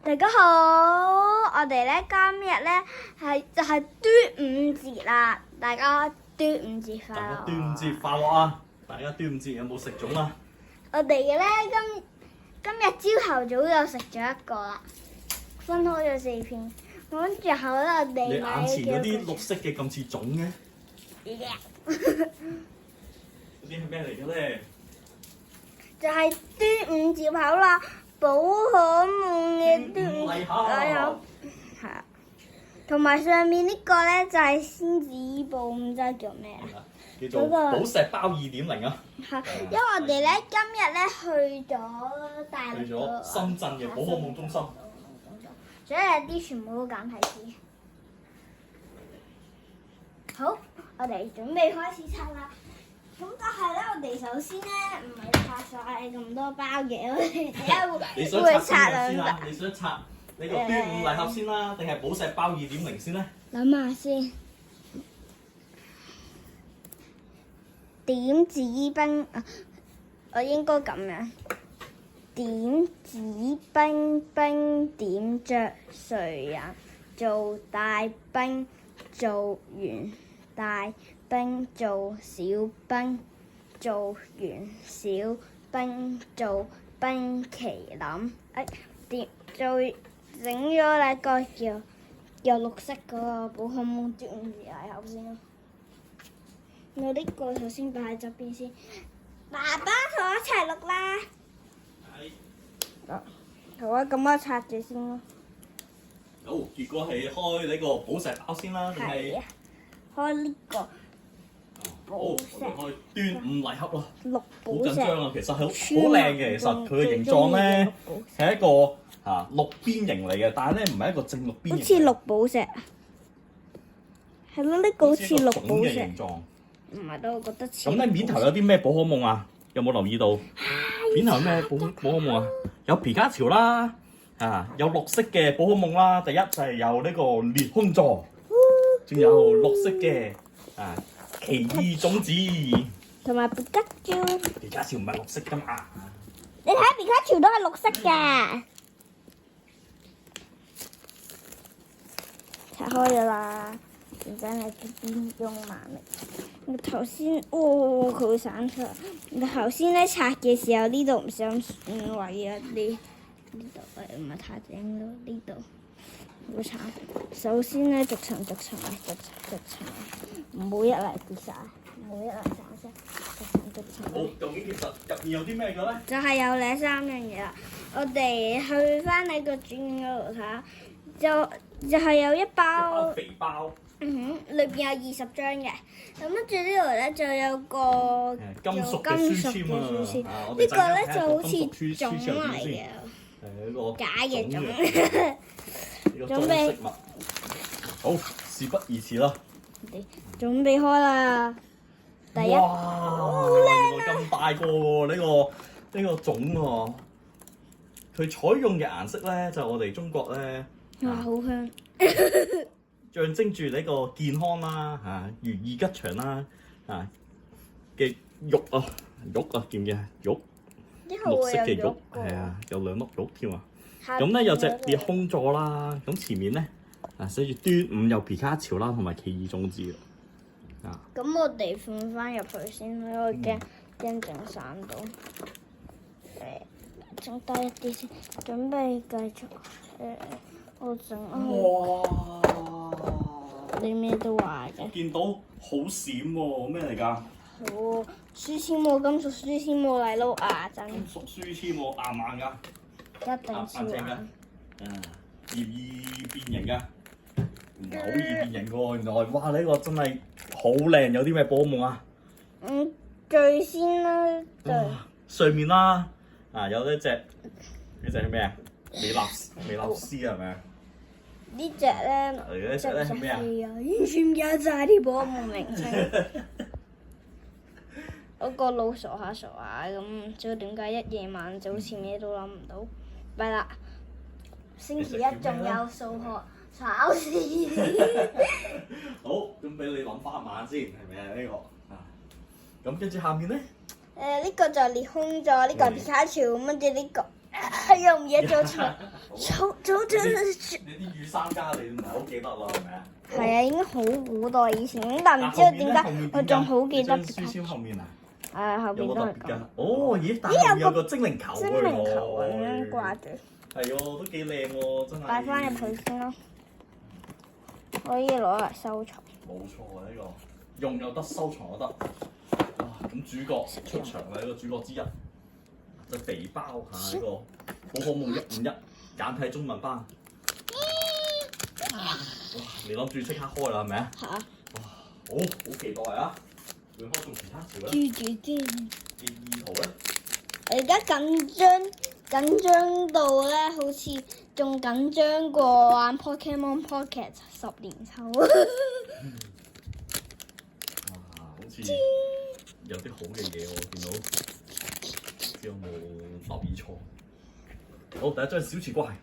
大家好，我哋咧今日咧係端午節啦，大家端午節快樂！大家端午節快樂啊！大家端午節有冇食粽啊？我哋咧今日朝頭早又食咗一個啦，分開咗4片，咁然後咧我哋你眼前嗰啲綠色嘅咁似粽嘅，嗰啲係咩嚟嘅咧？就係端午節口啦，寶可夢嘅端午禮盒，係啊，同埋上面呢個咧就係仙子布，唔知叫咩啊？叫做寶石包2.0啊！係，因為我哋咧今日咧去咗大陸，去咗深圳嘅寶可夢中心，所以有啲全部都簡體字。好，我哋準備開始拆啦。咁但係咧，我哋首先咧唔係拆晒咁多包嘅，我哋而家你想會拆拆邊個先啊？200。你想拆你個端午禮盒先啦，定係寶石包2.0先咧？諗下先。點指兵啊！我應該咁樣。點指兵，兵點着，誰人做大兵？做完大兵做小兵，做完小兵做冰淇淋。點做整咗那個叫綠色嗰個寶可夢端午節禮盒先咯。我呢個首先擺喺側邊先，爸爸同我一齊錄啦。好啊，咁我拆住先咯。好，結果係開呢個寶石包先啦，定係係啊，開呢個好，寶我石哋開端午禮盒咯。綠好寶石，緊張啊！其實好靚嘅，其實佢嘅形狀咧係一個綠邊形嚟嘅，但係咧唔係一個正綠邊形。好似綠寶石，係咯，呢個好似綠寶石嘅形，狀。唔係都我覺得似。咁咧面頭有啲咩寶可夢啊？有冇留意到？面頭有咩寶可夢啊？有皮卡丘啦，有綠色嘅寶可夢啦。第一就係有呢個裂空座，仲有綠色嘅奇異種子。同埋皮卡丘，皮卡丘唔係綠色㗎嘛？你睇皮卡丘都係綠色㗎。拆開咗啦，而家係邊用萬力。我頭先，佢會散出嚟。我頭先咧拆嘅時候，呢度唔想位啊，呢度唔係太正咯，呢度好慘。首先咧，逐層，唔好一嚟跌晒，唔好一嚟散晒，逐層。好，究竟其實入面有啲咩嘅咧？就係有呢3樣嘢啦。我哋去翻你個轉嗰度睇下，就係有一包肥包。裏邊有20張嘅，咁跟住呢度咧就有個金屬嘅書籤啊！呢個咧就好似粽嚟嘅，係一個假嘅粽。呢個裝飾物。好，事不宜遲啦！準備開啦！第一，哇！原來咁大個喎，呢個粽喎。佢採用嘅顏色咧，就我哋中國咧，哇，好香！象徵住呢個健康啦，如意吉祥啦，嘅玉啊，見唔見啊？玉，綠色嘅玉，係啊，有2粒玉添啊！咁咧有隻裂空座啦，咁前面咧寫住端午有皮卡丘啦，同埋奇異種子啊。咁我哋放翻入去先啦，我驚整散到。整低一啲先，準備繼續。我整哇！你咩都壞嘅。見到好閃喎，咩嚟㗎？好，書籤冇金屬書籤冇嚟撈牙真。金屬書籤喎，硬唔硬㗎？一定超硬。易唔易變形㗎？唔係好易變形㗎，原來哇！呢個真係好靚，有啲咩寶可夢啊？最先啦，上面啦，有呢隻係咩啊？美納斯係咪啊？呢隻咧，呢隻咧係咩啊？完全唔記得晒啲寶可夢名稱。嗰個腦傻下咁，唔知點解一夜晚就好似咩都諗唔到。咪啦，星期一仲有數學考試。好，咁俾你諗翻一晚先，係咪啊？呢個咁跟住下面咧？呢個就係裂空座，呢個係皮卡丘，跟住呢個又唔記得咗做你啲御三家你唔係好記得啦，係咪啊？係啊，已經好耐以前，但唔知道點解我仲好記得。書籤後面啊，後邊有個特別都係咁。㗎。哦，咦，但係有個精靈球精靈球咁樣掛住。係喎，都幾靚喎，真係。擺翻入去先咯，可以攞嚟收藏。冇錯啊，呢個用又得，收藏又得。哇！咁主角出場啦，呢個主角之一就肥包嚇呢個《寶可夢151》簡體中文版。哇！你諗住即刻開啦，係咪啊？嚇！哇！好期待啊！會開仲其他條咧？豬豬豬！嘅意圖咧？我而家緊張到咧，好似仲緊張過玩 Pokemon Pocket 10年後。哇！好似有啲好嘅嘢喎，見到。唔知有冇留意錯？好，第一張小廚怪。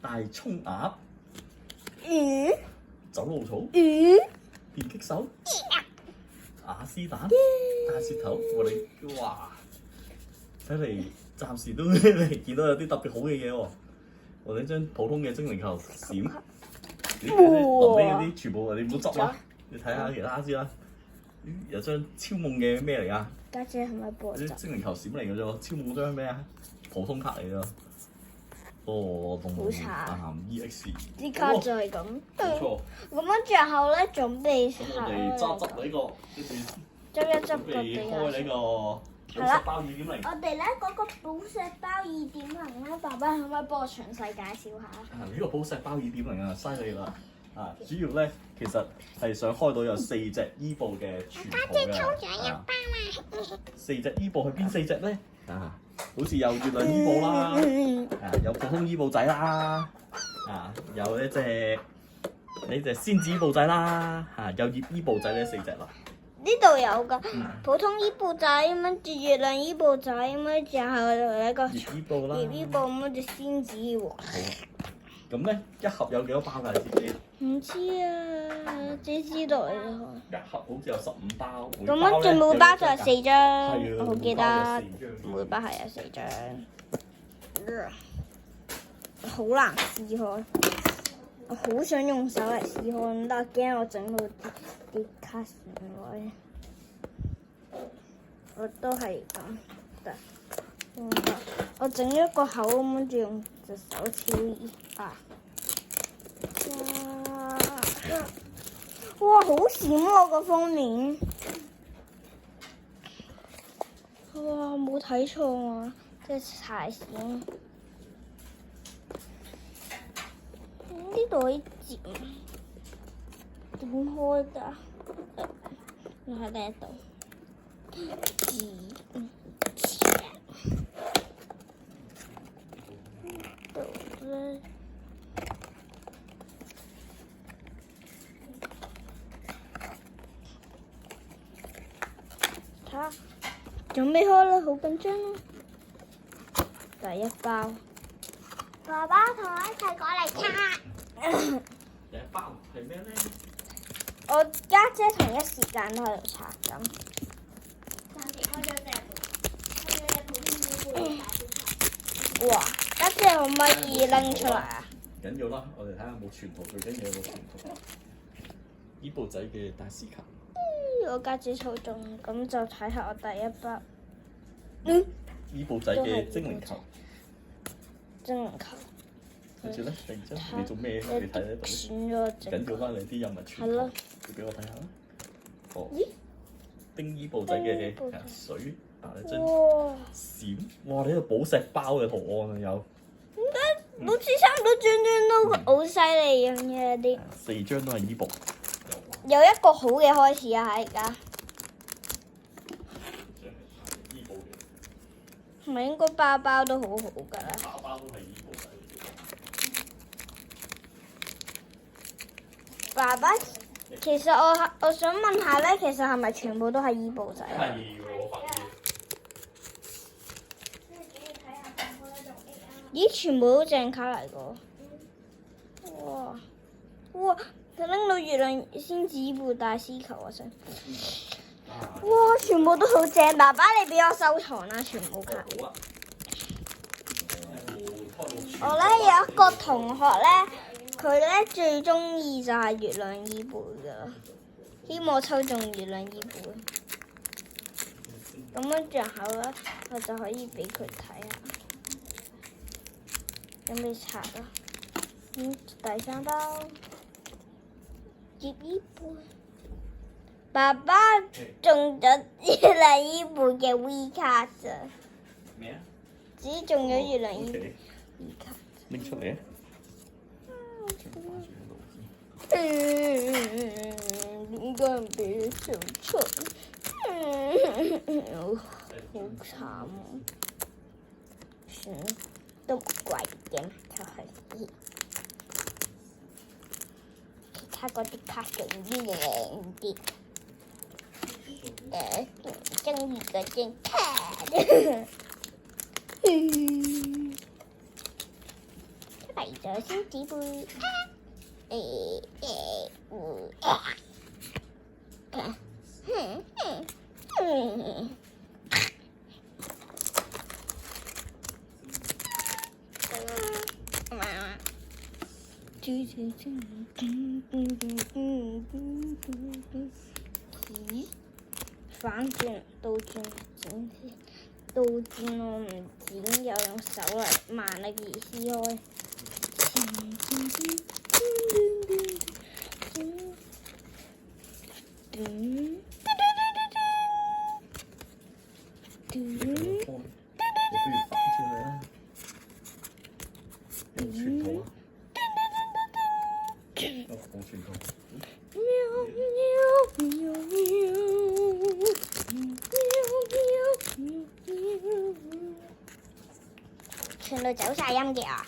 大葱鴨。走路草。電擊手。雅斯蛋。大舌頭。我哋哇！睇嚟暫時都未見到有啲特別好嘅嘢喎。我哋張普通嘅精靈球閃。臨尾嗰啲全部你唔好執啦，你睇下其他先啦。有張超夢嘅咩嚟㗎？家姐係咪播？啲精靈球閃嚟嘅啫喎，超夢張咩啊？普通卡嚟㗎。哦，動物男 EX。啲卡就係咁。冇錯。咁樣最後咧，準備咁我哋執呢個，跟住執一執準備開呢個寶石包2.0。我哋咧嗰個寶石包2.0咧，爸爸可唔可以幫我詳細介紹下？呢個寶石包2.0啊，犀利啦！主要咧其實係想開到有4隻伊布嘅全部嘅。4隻伊布係邊4隻咧？好似有月亮伊布啦，有普通伊布仔啦，有呢隻仙子伊布仔啦，有葉伊布仔呢4隻啦。呢度有個普通伊布仔，跟住月亮伊布仔，跟住後一個葉伊布啦，葉伊布，跟住仙子喎。好，咁咧一盒有幾多包㗎？你知唔知？唔知啊，只知道嚟啫。一盒好似有15包，咁樣仲每包就係4張，係啊，我好記得每包有4張每包係有4張。好難撕開，我好想用手嚟撕開，但係驚我整到啲卡損位。我都係咁，得。我整咗個口，跟住用隻手超易啊！哇，好閃喎個封面！哇，冇睇錯啊，真係太閃！呢度可以接，點開㗎？我喺呢度，度咧。準備開啦，好緊張啊！第一包，爸爸同我一齊過嚟拆。第一包係咩咧？我家姐同一時間都喺度拆緊。暫時開咗隻，哇！家姐可唔可以拎出嚟啊？緊要啦，我哋睇下有冇全部，最緊要有冇全部。伊布仔嘅大師卡。我家姐操縱，咁就睇下我第一包。伊布仔嘅精靈球。精靈球。跟住咧，突然之間你做咩？你睇得到？選咗隻。緊要翻你啲有咪全部？係咯。你俾我睇下啦。哦。咦？丁伊布仔嘅水，一張哇！閃，哇！你個寶石包嘅圖案啊有。點解好似差唔多轉都好犀利咁嘅啲？4張都係伊布。有一個好嘅開始啊！而家係咪應該包包都好好㗎啦？包包都係伊布仔。爸爸，其實我想問下咧，其實係咪全部都係伊布仔啊？係喎，我發現。咦，全部都正卡嚟個。哇！哇！佢拎到月亮仙子伊布大師球啊！想，哇！全部都好正，爸爸你俾我收藏啦，全部卡。好啊。我咧有一個同學咧，佢咧最中意就係月亮衣背噶，希望抽中月亮衣背。咁樣然後咧，我就可以俾佢睇下。有咩拆啊？第三包月衣背。爸爸中咗月亮衣背嘅 V 卡咋？咩啊？只中咗月亮衣背 V 卡。拎出嚟啊！點解唔俾你做出？好慘啊！算都唔貴嘅，就係其他嗰啲卡仲靚啲。中意嗰張卡。嚟咗先子杯。反轉倒轉剪先，倒轉我唔剪，又用手嚟慢力而撕開。全部走晒音嘅啊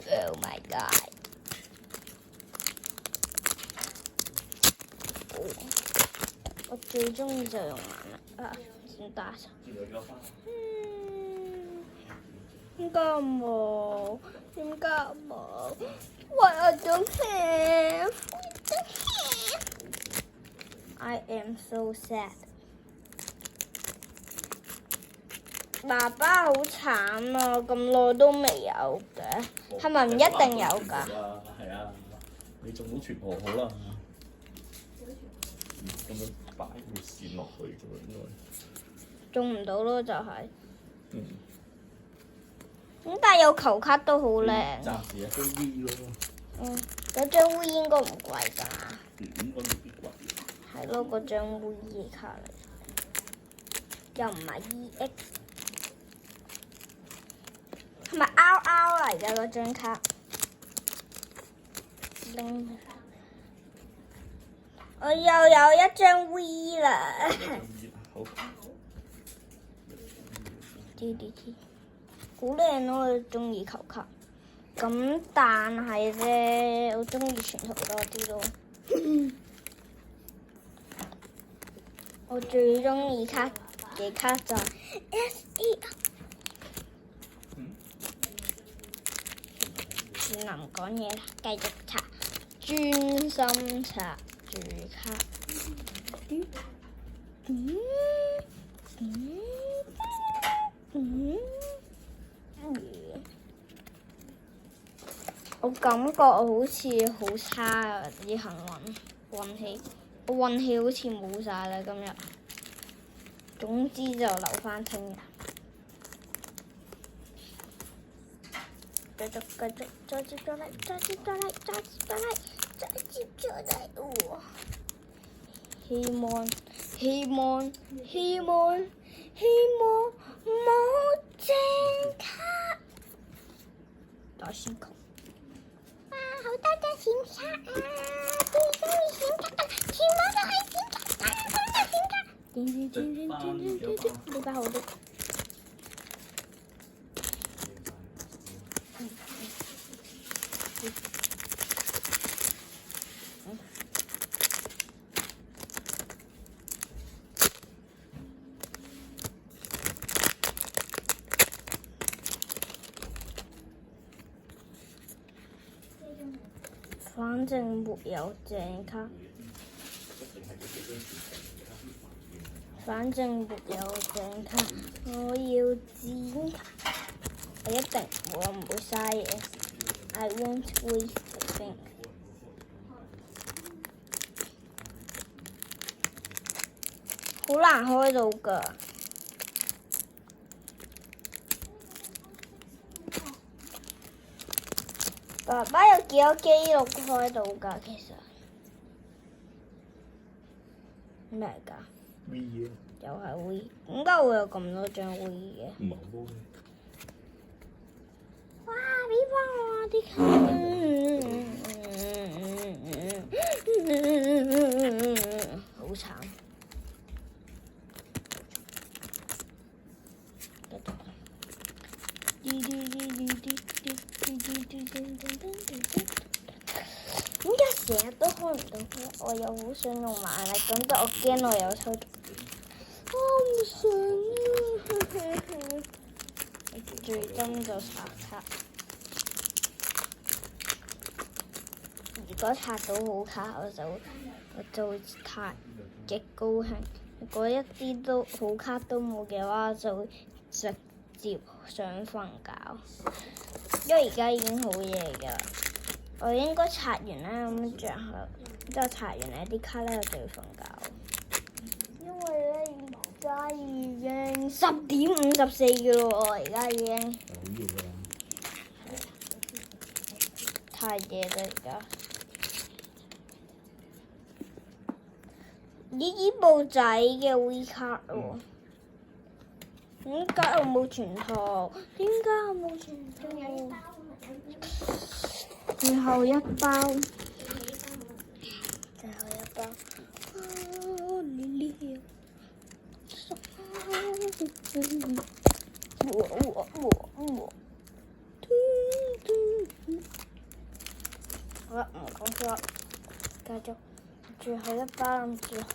！Oh my god！ 我最中意就用眼啦，先打上。點解冇？點解冇 ？What I don't have? I am so sad。爸爸好慘啊！咁耐都未有嘅，係咪唔一定有㗎？係啊，你中到全部好啦。咁樣擺條線落去啫喎，應該。中唔到咯，就係。咁但係有球卡都好靚。暫時一張 V 咯。嗰張 V 應該唔貴㗎。應該未必貴。係咯，嗰張 V 嘅卡嚟，又唔係 EX。係咪 RR 嚟㗎嗰張卡？我又有一張 V 啦。好。好靚咯！我中意球卡。咁但係咧，我中意全圖多啲咯。我最中意卡嘅卡就係 SE。唔能講嘢啦，繼續查，專心查住卡。我感覺我好似好差啊！啲幸運氣，我運氣好似冇晒啦今日。總之就留翻聽日。繼續，再接再厲，再接再厲，再接再厲，再接再厲喎！希望冇正卡。打閃球。哇！好多張閃卡啊！最中意閃卡啊！全部都係閃卡，好多閃卡。呢把好啲。反正沒有正卡，我要剪卡。我一定唔會嘥嘢。I won't waste a thing。好難開到㗎。爸爸有幾多機錄開到㗎？其實咩嚟㗎 V 啊！又係 V， 點解會有咁多張 V 嘅？唔係好多嘅。哇！俾翻我啲卡！好慘。點解成日都開唔到嘅？我又好想用蠻力，咁但我驚我有抽中。我唔想啊！最憎就刷卡。如果刷到好卡，我就會極高興。如果一啲都好卡都冇嘅話，我就會直接想瞓覺。因為而家已經好夜㗎啦，我應該刷完啦，咁之後刷完呢啲卡咧，我就要瞓覺。因為咧而家已經10:54嘅咯喎，而家已經。好夜㗎。太夜啦而家。呢部仔嘅 V 卡喎。點解我冇全套？點解我冇全套？最後一包。最後一包。好啦，唔講咗啦，繼續。最後一包諗住開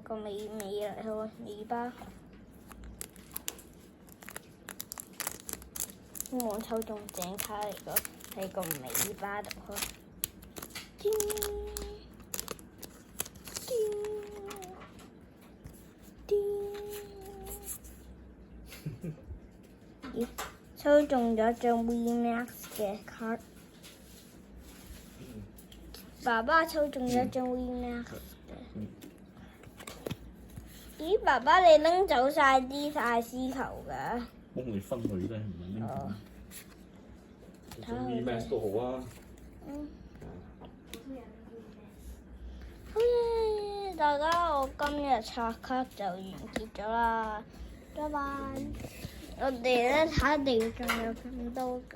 個尾嚟開尾巴。希望抽中正卡嚟個喺個尾巴度開。咦，抽中咗張 VMAX 嘅卡。爸爸抽中咗張 VMAX 嘅。咦，爸爸你拎走晒啲艾斯球㗎？幫你分類咧，唔係拎走。VMAX 都好啊。好耶！大家，我今日刷卡就完結咗啦，拜拜。我哋咧睇下地仲有咁多嘅。